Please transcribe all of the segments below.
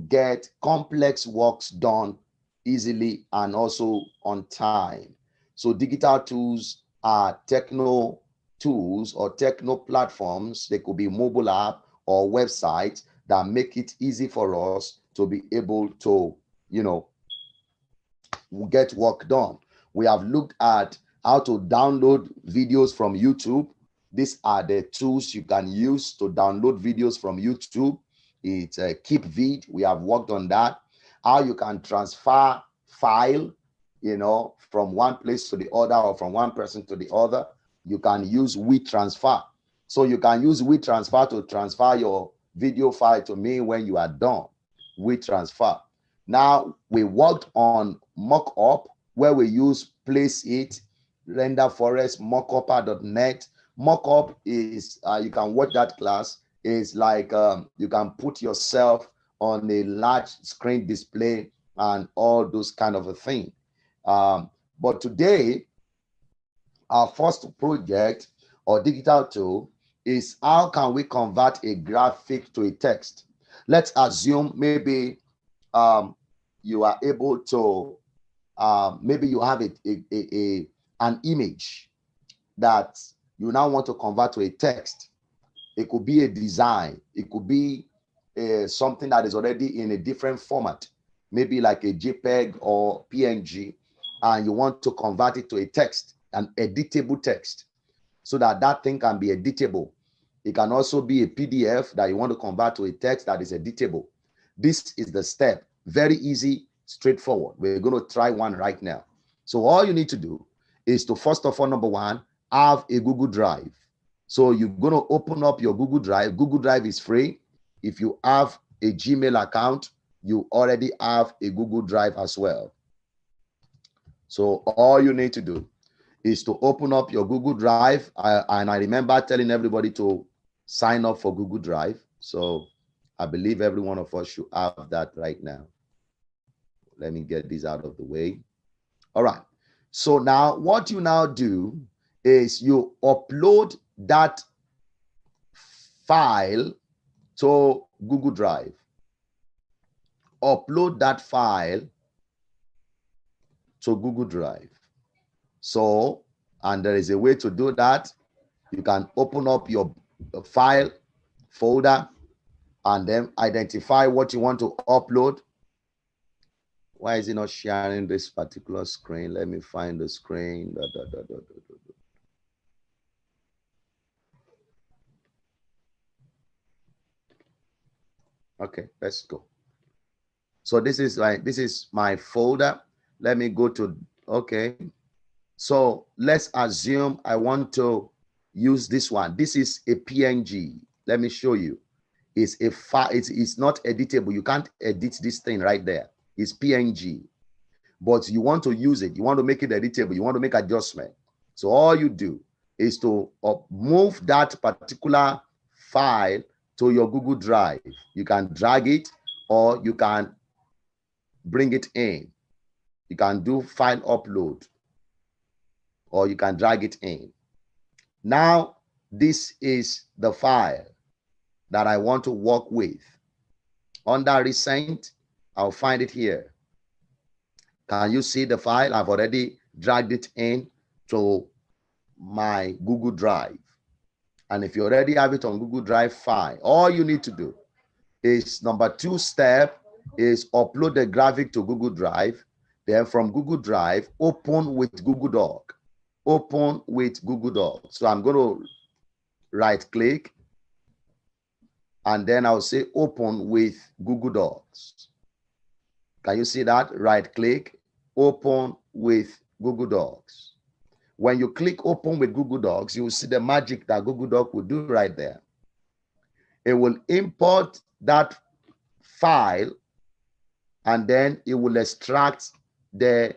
get complex works done easily and also on time. So digital tools are techno tools or techno platforms. They could be mobile app or websites that make it easy for us to be able to, get work done. We have looked at how to download videos from YouTube. These are the tools you can use to download videos from YouTube. It's a KeepVid. We have worked on that. How you can transfer file, from one place to the other or from one person to the other. You can use WeTransfer. So you can use WeTransfer to transfer your video file to me when you are done. WeTransfer. Now, we worked on mockup where we use Placeit, Render Forest, mockup.net. Mockup is, you can watch that class, is like you can put yourself on a large screen display and all those kind of a thing. But today, our first project or digital tool is how can we convert a graphic to a text? Let's assume maybe you are able to, maybe you have an image that you now want to convert to a text. It could be a design. It could be something that is already in a different format, maybe like a JPEG or PNG, and you want to convert it to a text, an editable text, so that that thing can be editable. It can also be a PDF that you want to convert to a text that is editable. This is the step. Very easy, straightforward. We're going to try one right now. So all you need to do is to, first of all, number one, have a Google Drive. So you're going to open up your Google Drive. Google Drive is free. If you have a Gmail account, you already have a Google Drive as well. So all you need to do is to open up your Google Drive. And I remember telling everybody to sign up for Google Drive. So I believe every one of us should have that right now. Let me get this out of the way. All right. So now what you now do is you upload that file to Google Drive. Upload that file to Google Drive. So, and there is a way to do that. You can open up your file folder and then identify what you want to upload. Why is it not sharing this particular screen? Let me find the screen. Okay, let's go. So this is my folder. Let me go to, okay. So let's assume I want to use this one. This is a PNG. Let me show you. It's a file. It's not editable. You can't edit this thing right there. It's PNG. But you want to use it. You want to make it editable. You want to make adjustment. So all you do is to move that particular file to your Google Drive. You can drag it or you can bring it in. You can do file upload or you can drag it in. Now, this is the file that I want to work with. Under recent, I'll find it here. Can you see the file? I've already dragged it in to my Google Drive. And if you already have it on Google Drive, fine. All you need to do is number 2 step is upload the graphic to Google Drive. Then from Google Drive, open with Google Doc. Open with Google Doc. So I'm going to right click and then I'll say open with Google Docs. Can you see that? Right click, open with Google Docs. When you click open with Google Docs, you will see the magic that Google Doc will do right there. It will import that file and then it will extract the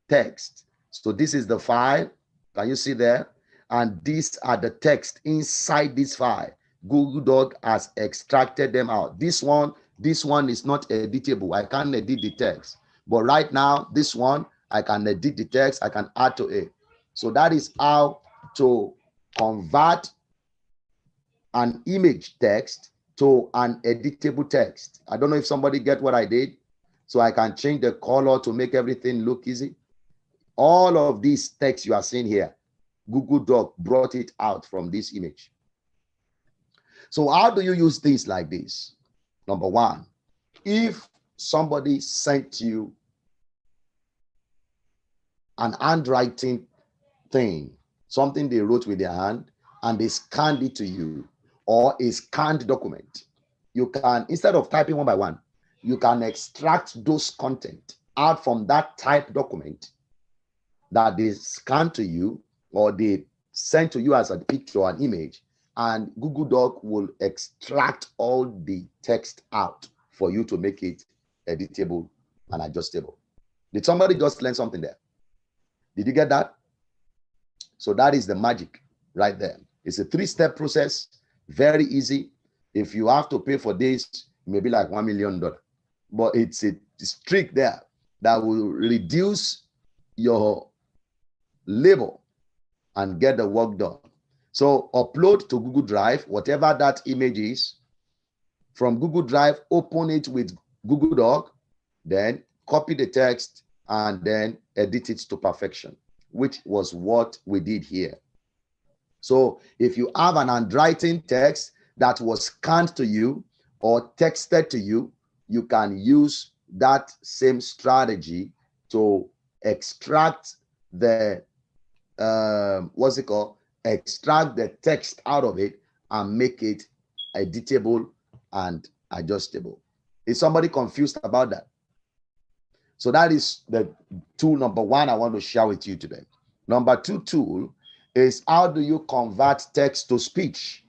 text. So this is the file. Can you see there? And these are the text inside this file. Google Doc has extracted them out. This one is not editable. I can't edit the text. But right now, this one, I can edit the text. I can add to it. So that is how to convert an image text to an editable text. I don't know if somebody get what I did. So I can change the color to make everything look easy. All of these text you are seeing here, Google Doc brought it out from this image. So how do you use things like this? Number one, if somebody sent you an handwriting thing, something they wrote with their hand, and they scanned it to you, or a scanned document, you can, instead of typing one by one, you can extract those content out from that typed document that they scan to you or they send to you as a picture or an image, and Google Doc will extract all the text out for you to make it editable and adjustable. Did somebody just learn something there? Did you get that? So that is the magic right there. It's a 3-step process, very easy. If you have to pay for this, maybe like $1 million, but it's a trick there that will reduce your labor and get the work done. So upload to Google Drive, whatever that image is. From Google Drive, open it with Google Doc, then copy the text and then edit it to perfection, which was what we did here. So if you have an handwriting text that was scanned to you or texted to you, you can use that same strategy to extract the extract the text out of it and make it editable and adjustable. Is somebody confused about that? So that is the tool number one I want to share with you today. Number two tool is, how do you convert text to speech?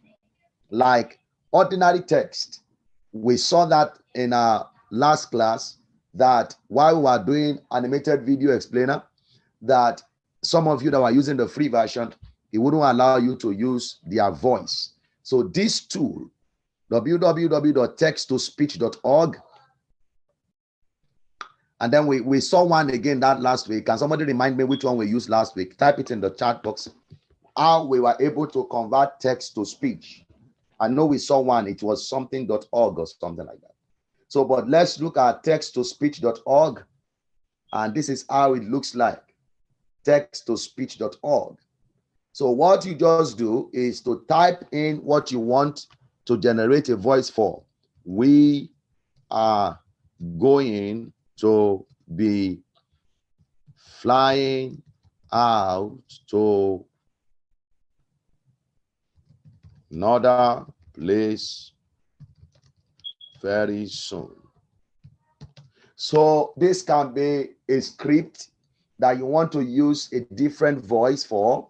Like ordinary text. We saw that in our last class, that while we were doing animated video explainer, that some of you that were using the free version, it wouldn't allow you to use their voice. So this tool, www.texttospeech.org, and then we saw one again that last week. Can somebody remind me which one we used last week? Type it in the chat box. How we were able to convert text to speech. I know we saw one. It was something.org or something like that. So, but let's look at texttospeech.org. And this is how it looks like. Texttospeech.org. So what you just do is to type in what you want to generate a voice for. We are going to be flying out to another place very soon. So this can be a script that you want to use a different voice for,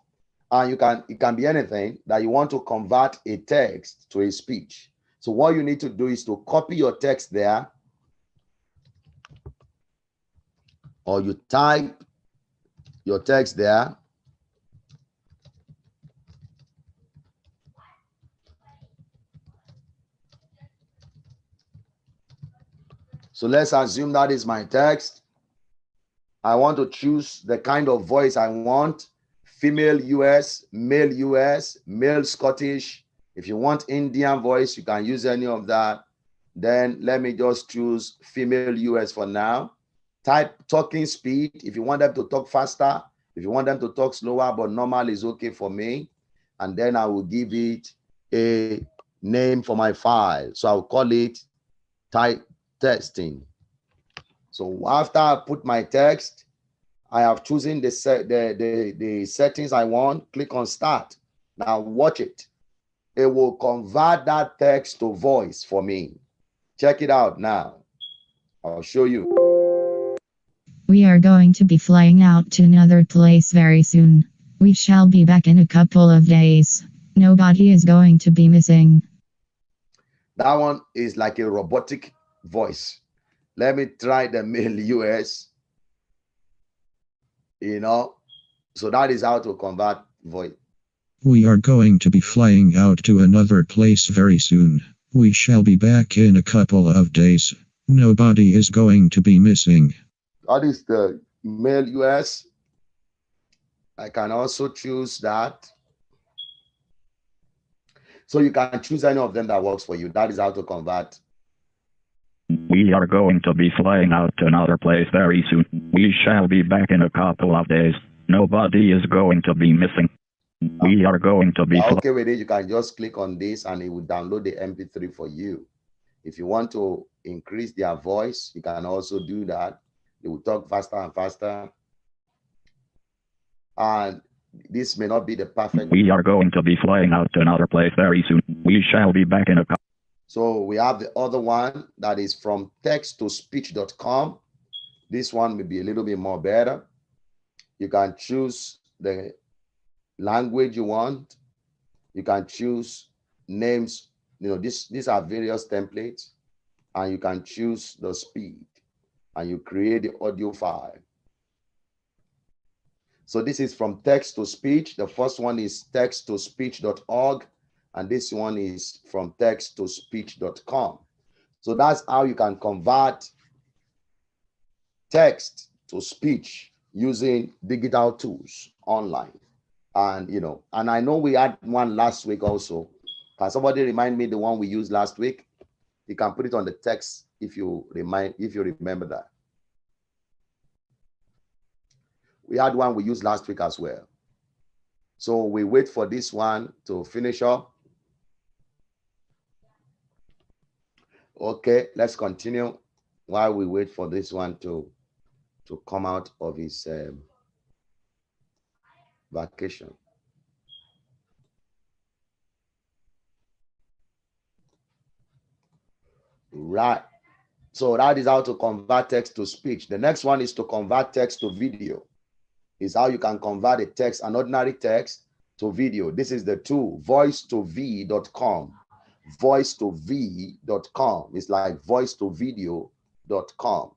and it can be anything that you want to convert a text to a speech. So what you need to do is to copy your text there, or you type your text there. So let's assume that is my text. I want to choose the kind of voice I want. Female US, male Scottish. If you want Indian voice, you can use any of that. Then let me just choose female US for now. Type talking speed. If you want them to talk faster, if you want them to talk slower, but normal is okay for me. And then I will give it a name for my file. So I'll call it type testing. So after I put my text, I have chosen the settings I want. Click on start. Now watch it. It will convert that text to voice for me. Check it out now. I'll show you. We are going to be flying out to another place very soon. We shall be back in a couple of days. Nobody is going to be missing. That one is like a robotic voice. Let me try the male US. So that is how to convert voice. We are going to be flying out to another place very soon. We shall be back in a couple of days. Nobody is going to be missing. That is the male US. I can also choose that. So you can choose any of them that works for you. That is how to convert. We are going to be flying out to another place very soon. We shall be back in a couple of days. Nobody is going to be missing. We are going to be Okay with it, you can just click on this and it will download the MP3 for you. If you want to increase their voice, you can also do that. They will talk faster and faster. And this may not be the perfect. We are going to be flying out to another place very soon. We shall be back in a couple. So we have the other one that is from text-to-speech.com. This one may be a little bit more better. You can choose the language you want. You can choose names. These are various templates, and you can choose the speed, and you create the audio file. So this is from text to speech. The first one is text-to-speech.org, and this one is from text-to-speech.com. So that's how you can convert text to speech using digital tools online. And and I know we had one last week also. Can somebody remind me the one we used last week? You can put it on the text if you remember that. We had one we used last week as well. So we wait for this one to finish up. Okay, let's continue while we wait for this one to come out of his vacation. Right. So that is how to convert text to speech. The next one is to convert text to video. Is how you can convert a text, an ordinary text, to video. This is the tool, voice2v.com. Voice2v.com. It's like voice2video.com.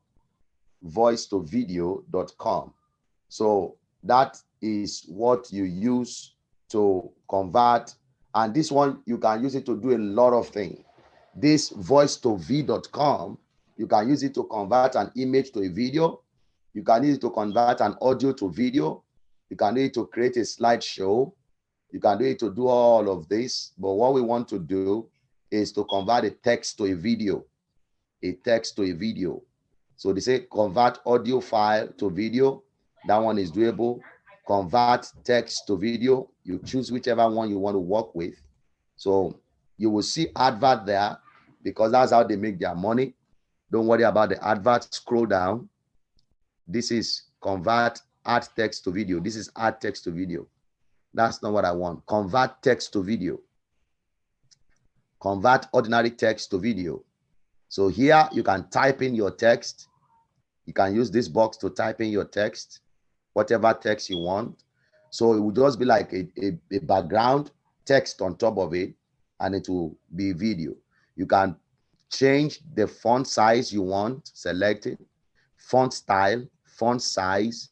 Voice2video.com. So that is what you use to convert. And this one, you can use it to do a lot of things. This voice2v.com, you can use it to convert an image to a video. You can use it to convert an audio to video. You can do it to create a slideshow. You can do it to do all of this. But what we want to do is to convert a text to a video. A text to a video. So they say convert audio file to video. That one is doable. Convert text to video. You choose whichever one you want to work with. So you will see advert there because that's how they make their money. Don't worry about the advert. Scroll down. This is convert add text to video. This is add text to video. That's not what I want. Convert text to video. Convert ordinary text to video. So here you can type in your text. You can use this box to type in your text, whatever text you want. So it will just be like a background text on top of it, and it will be video. You can change the font size you want, select it, font style, font size,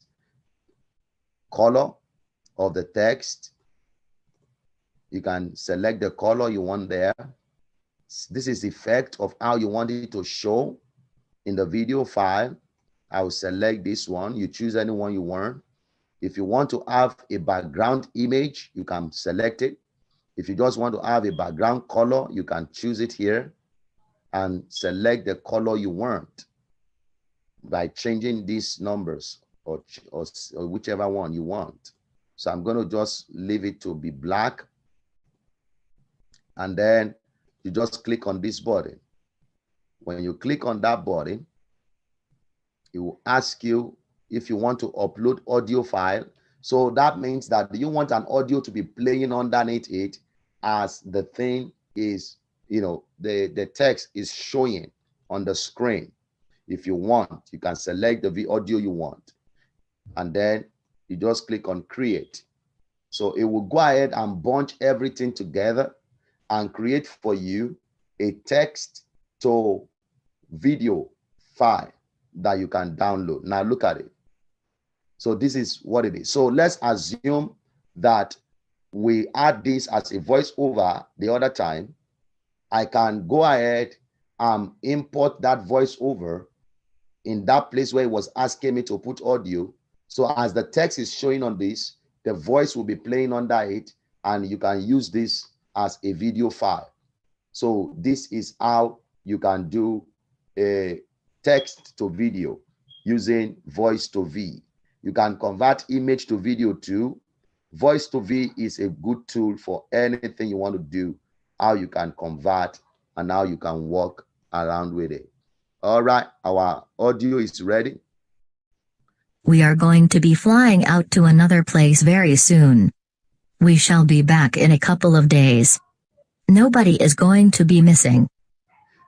color of the text. You can select the color you want there. This is the effect of how you want it to show in the video file. I will select this one. You choose any one you want. If you want to have a background image, you can select it. If you just want to have a background color, you can choose it here and select the color you want by changing these numbers or whichever one you want. So I'm going to just leave it to be black. And then you just click on this button. When you click on that button, it will ask you if you want to upload audio file. So that means that you want an audio to be playing underneath it as the thing is, the text is showing on the screen. If you want, you can select the audio you want. And then you just click on create. So it will go ahead and bunch everything together and create for you a text to video file that you can download. Now look at it. So this is what it is. So let's assume that we add this as a voiceover the other time. I can go ahead and import that voiceover in that place where it was asking me to put audio. So as the text is showing on this, the voice will be playing under it, and you can use this as a video file. So this is how you can do a text to video using voice to V. You can convert image to video too. Voice to V is a good tool for anything you want to do, how you can convert and how you can walk around with it. All right, our audio is ready. We are going to be flying out to another place very soon. We shall be back in a couple of days. Nobody is going to be missing.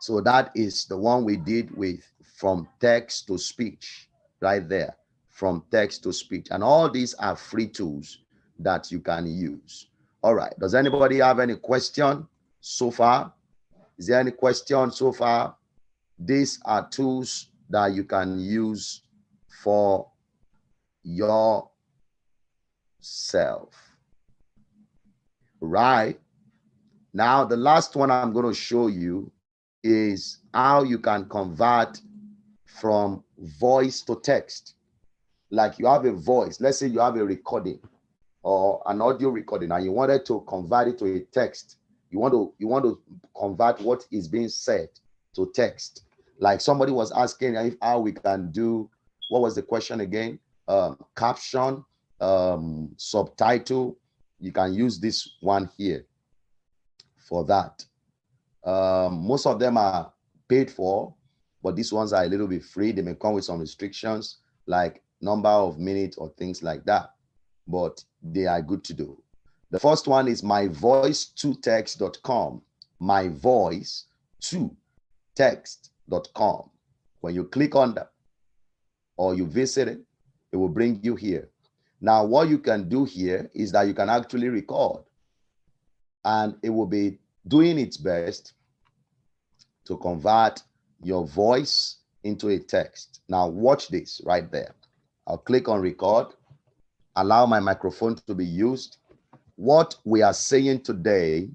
So that is the one we did with from text to speech right there, from text to speech. And all these are free tools that you can use. All right. Does anybody have any question so far? Is there any question so far? These are tools that you can use for yourself. Right. Now, the last one I'm going to show you is how you can convert from voice to text. Like you have a voice, let's say you have a recording or an audio recording and you wanted to convert it to a text. You want to convert what is being said to text. Like somebody was asking if how we can do, what was the question again? Caption, subtitle. You can use this one here for that. Most of them are paid for, but these ones are a little bit free. They may come with some restrictions like number of minutes or things like that, but they are good to do. The first one is myvoice2text.com. myvoice2text.com. When you click on that or you visit it, it will bring you here. Now, what you can do here is that you can actually record and it will be doing its best to convert your voice into a text. Now watch this right there. I'll click on record, allow my microphone to be used. What we are saying today,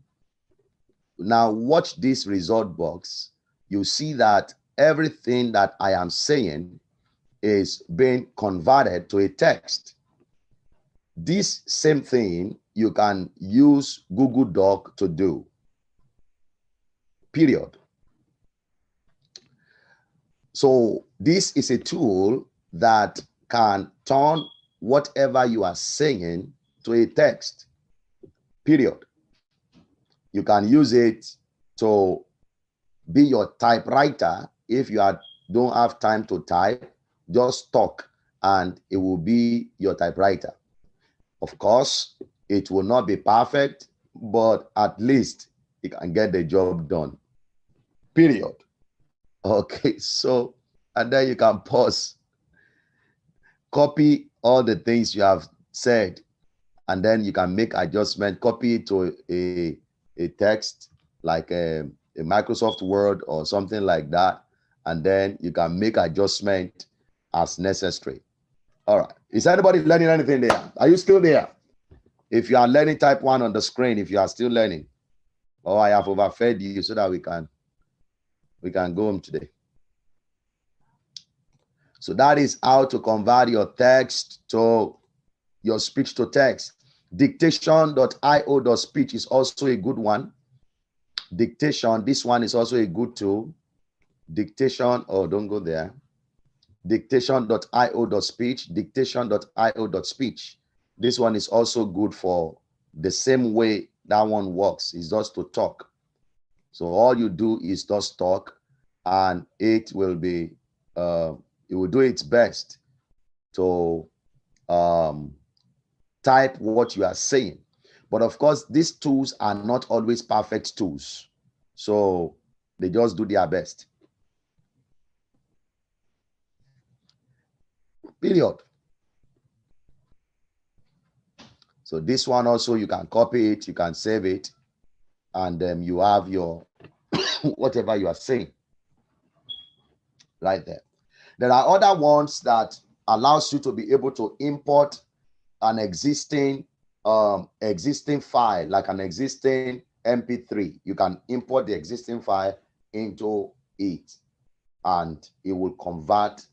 now watch this result box. You see that everything that I am saying is being converted to a text. This same thing you can use Google Doc to do. Period. So this is a tool that can turn whatever you are saying to a text. Period. You can use it to be your typewriter. If you don't have time to type, just talk and it will be your typewriter. Of course, it will not be perfect, but at least you can get the job done. Period. Okay, so, and then you can pause, copy all the things you have said, and then you can make adjustment, copy it to a text like a Microsoft Word or something like that, and then you can make adjustment as necessary. All right. Is anybody learning anything there? Are you still there? If you are learning, type 1 on the screen if you are still learning. Or I have overfed you so that we can go home today. So that is how to convert your text to your speech to text. Dictation.io.speech is also a good one. Dictation, this one is also a good tool. Dictation, oh, don't go there. Dictation.io.speech, dictation.io.speech. This one is also good for the same way that one works. Is just to talk. So all you do is just talk and it will be, it will do its best to type what you are saying. But of course, these tools are not always perfect tools. So they just do their best. Period. So this one also, you can copy it, you can save it, and then you have your whatever you are saying right there. There are other ones that allows you to be able to import an existing file, like an existing MP3. You can import the existing file into it, and it will convert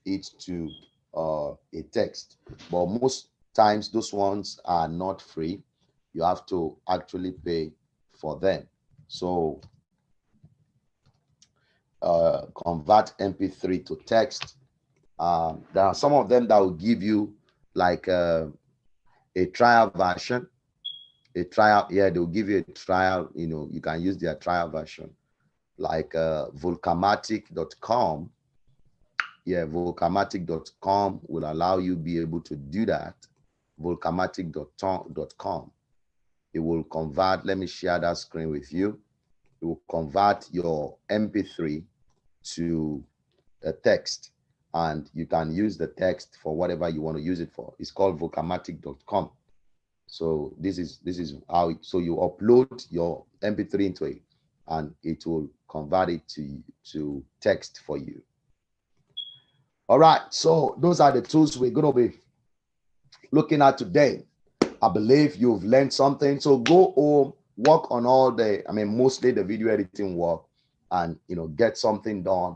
it to a text. But most times those ones are not free. You have to actually pay for them. So convert MP3 to text. There are some of them that will give you like a trial version. A trial, yeah, they'll give you a trial, you know, you can use their trial version, like volcamatic.com. Yeah, volcamatic.com will allow you be able to do that. Volcamatic.com. It will convert, let me share that screen with you. It will convert your MP3 to a text, and you can use the text for whatever you want to use it for. It's called volcamatic.com. So this is how so you upload your MP3 into it, and it will convert it to text for you. All right, so those are the tools we're going to be looking at today. I believe you've learned something. So go home, work on all the, mostly the video editing work, and, get something done.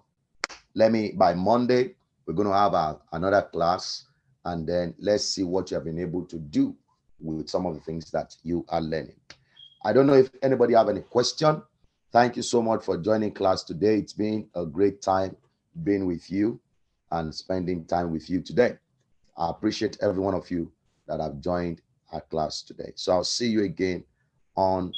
By Monday, we're going to have another class, and then let's see what you have been able to do with some of the things that you are learning. I don't know if anybody have any question. Thank you so much for joining class today. It's been a great time being with you and spending time with you today. I appreciate every one of you that have joined our class today. So I'll see you again on